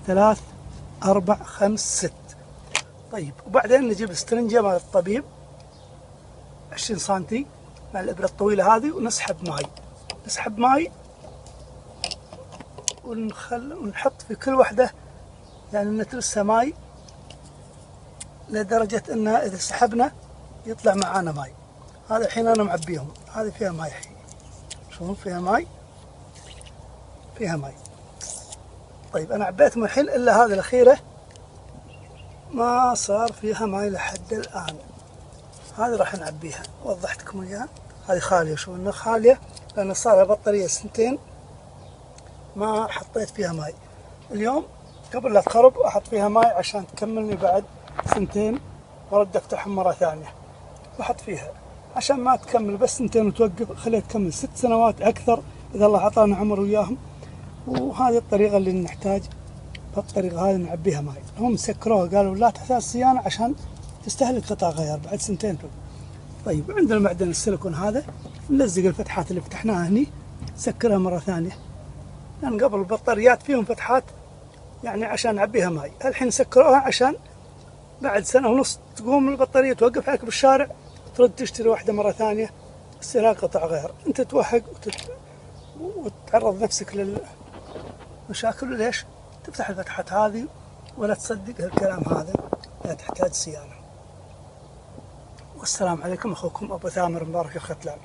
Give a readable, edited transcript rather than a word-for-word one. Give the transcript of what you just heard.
3 4 5 6. طيب وبعدين نجيب السرنجة مال الطبيب 20 سنتي مع الإبرة الطويلة هذه، ونسحب ماي، نسحب ماي ونحط في كل وحدة، يعني نترسها ماي لدرجة إنها إذا سحبنا يطلع معانا ماي. هذا الحين أنا معبيهم، هذه فيها ماي الحين، شوفوا فيها ماي، فيها ماي. طيب أنا عبيتهم الحين إلا هذه الأخيرة ما صار فيها ماي لحد الآن. هذه راح نعبيها، وضحتكم إياها. هذه خالية، شوفوا إنها خالية لأن صار لها بطارية 2 ما حطيت فيها ماي. اليوم قبل لا تخرب أحط فيها ماي عشان تكملني بعد 2 وأرد أفتحهم مرة ثانية، بحط فيها عشان ما تكمل بس 2 وتوقف، خليها تكمل 6 سنوات أكثر إذا الله عطانا عمر وياهم. وهذه الطريقة اللي نحتاج، بالطريقة هذه نعبيها ماي. هم سكروها قالوا لا تحتاج صيانة عشان تستهلك قطع غيار بعد 2 توقف. طيب عندنا معدن السيليكون هذا، نلزق الفتحات اللي فتحناها هني، نسكرها مرة ثانية، لأن قبل البطاريات فيهم فتحات يعني عشان نعبيها ماي. الحين سكروها عشان بعد 1.5 سنة تقوم البطارية توقف عليك بالشارع، ترد تشتري واحدة مرة ثانية، استهلاك قطع غيار، أنت توهق وتعرض نفسك للمشاكل. ليش؟ تفتح الفتحات هذه ولا تصدق الكلام هذا، لا تحتاج صيانة. والسلام عليكم، أخوكم أبو ثامر مبارك الختلان.